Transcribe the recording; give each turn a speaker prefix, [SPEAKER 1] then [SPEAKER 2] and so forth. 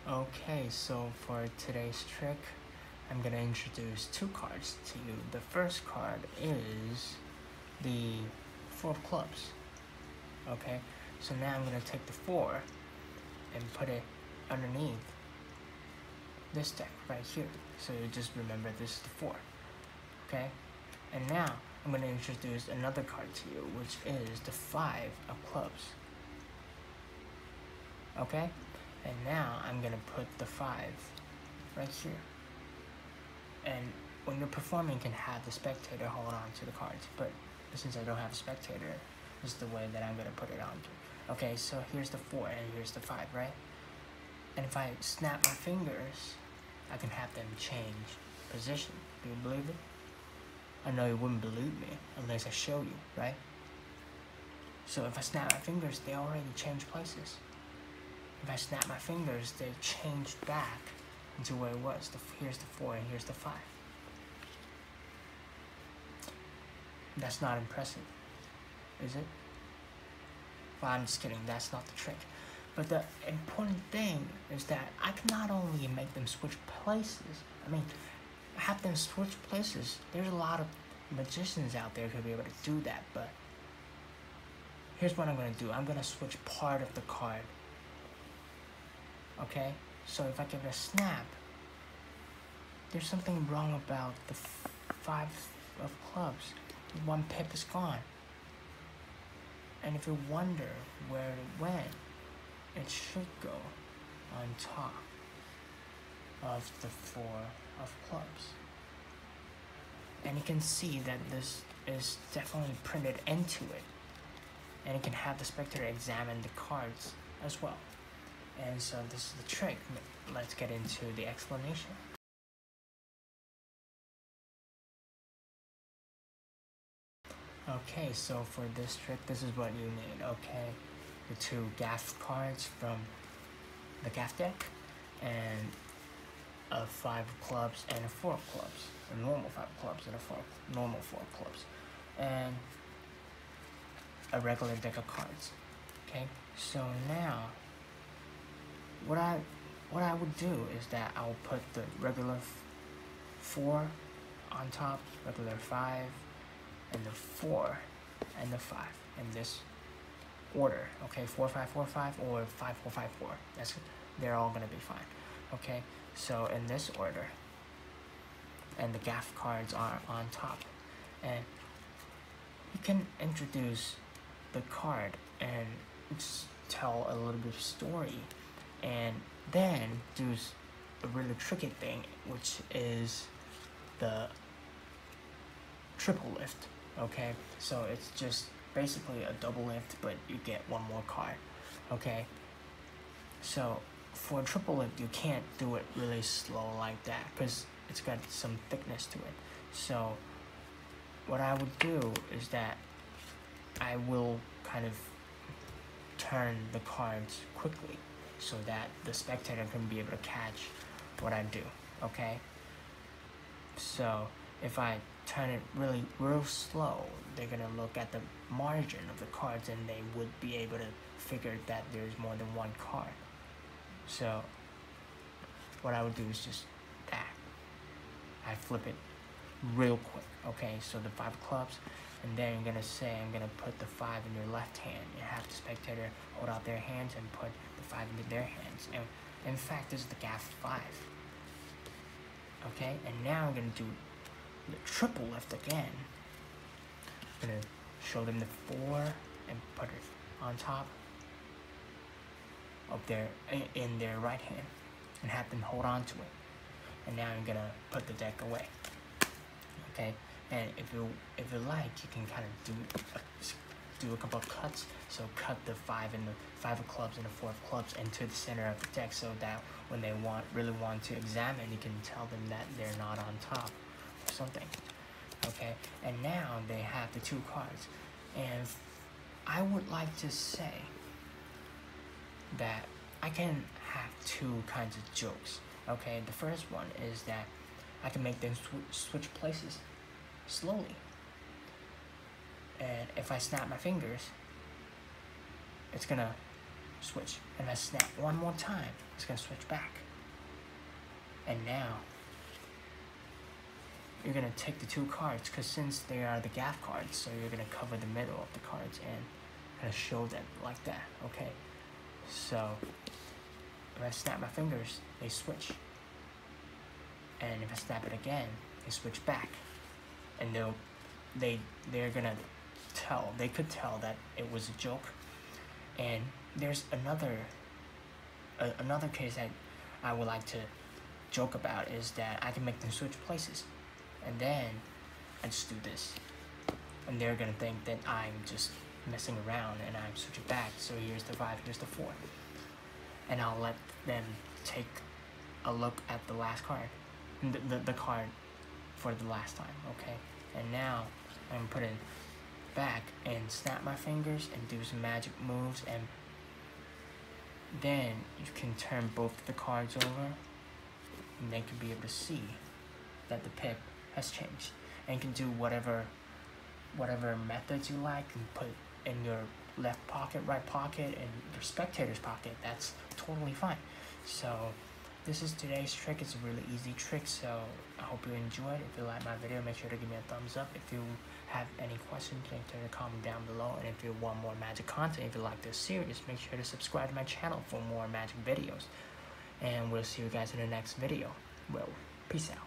[SPEAKER 1] Okay, so for today's trick, I'm gonna introduce two cards to you. The first card is the 4 of clubs. Okay, so now I'm gonna take the 4 and put it underneath this deck right here. So you just remember this is the 4. Okay, and now I'm gonna introduce another card to you, which is the 5 of clubs. Okay, and now I'm gonna put the 5 right here. And when you're performing, you can have the spectator hold on to the cards, but since I don't have a spectator, this is the way that I'm gonna put it on. Okay, so here's the 4 and here's the 5, right? And if I snap my fingers, I can have them change position. Do you believe it? I know you wouldn't believe me unless I show you, right? So if I snap my fingers, they already change places. If I snap my fingers, they change back into where it was. Here's the 4 and here's the 5. That's not impressive, is it? Well, I'm just kidding, that's not the trick. But the important thing is that I can not only make them switch places, have them switch places. There's a lot of magicians out there who could be able to do that, but here's what I'm gonna do. I'm gonna switch part of the card. Okay, so if I give it a snap, there's something wrong about the 5 of clubs. 1 pip is gone. And if you wonder where it went, it should go on top of the 4 of clubs. And you can see that this is definitely printed into it. And you can have the spectator examine the cards as well. And so this is the trick. Let's get into the explanation. Okay, so for this trick, this is what you need, okay? The 2 gaff cards from the gaff deck, and a 5 of clubs and a 4 of clubs. A normal 5 of clubs and a normal 4 of clubs. And a regular deck of cards, okay? So now, what I would do is that I'll put the regular 4 on top, regular 5, and the 4 and the 5 in this order. Okay, 4 5 4 5 or 5 4 5 4. They're all gonna be fine. Okay, so in this order, and the gaff cards are on top, and you can introduce the card and just tell a little bit of story, and then do a really tricky thing, which is the triple lift. Okay, so it's just basically a double lift, but you get 1 more card. Okay, so for a triple lift, you can't do it really slow like that because it's got some thickness to it. So what I would do is that I will kind of turn the cards quickly so that the spectator can be able to catch what I do. Okay, so if I turn it real slow, they're gonna look at the margin of the cards and they would be able to figure that there's more than 1 card. So what I would do is just that. I flip it real quick. Okay, so the 5 of clubs, and then you're gonna say, I'm gonna put the 5 in your left hand. You have the spectator hold out their hands and put the 5 into their hands. And in fact, this is the gaff 5. Okay, and now I'm gonna do the triple lift again. I'm gonna show them the 4 and put it on top of in their right hand and have them hold on to it. And now I'm gonna put the deck away. Okay, and if you like, you can kind of do a couple of cuts. So cut the 5 and the 5 of clubs and the 4 of clubs into the center of the deck, so that when they really want to examine, you can tell them that they're not on top or something. Okay, and now they have the 2 cards, and I would like to say that I can have 2 kinds of jokes. Okay, the first one is that I can make them switch places slowly, and if I snap my fingers, it's gonna switch, and I snap 1 more time, it's gonna switch back. And now you're gonna take the 2 cards, because since they are the gaff cards, so you're gonna cover the middle of the cards and kind of show them like that, okay? So if I snap my fingers, they switch. And if I snap it again, they switch back. And they're gonna tell, they could tell that it was a joke. And there's another case that I would like to joke about, is that I can make them switch places. And then I just do this. And they're gonna think that I'm just messing around and I'm switching back. So here's the 5, here's the 4. And I'll let them take a look at the last card. The card for the last time, okay? And now I'm putting back and snap my fingers and do some magic moves, and then you can turn both the cards over and they can be able to see that the pip has changed. And you can do whatever methods you like, and put in your left pocket, right pocket, and your spectator's pocket. That's totally fine. So this is today's trick. It's a really easy trick, so I hope you enjoyed. If you like my video, make sure to give me a thumbs up. If you have any questions, make sure to comment down below. And if you want more magic content, if you like this series, make sure to subscribe to my channel for more magic videos. And we'll see you guys in the next video. Well, peace out.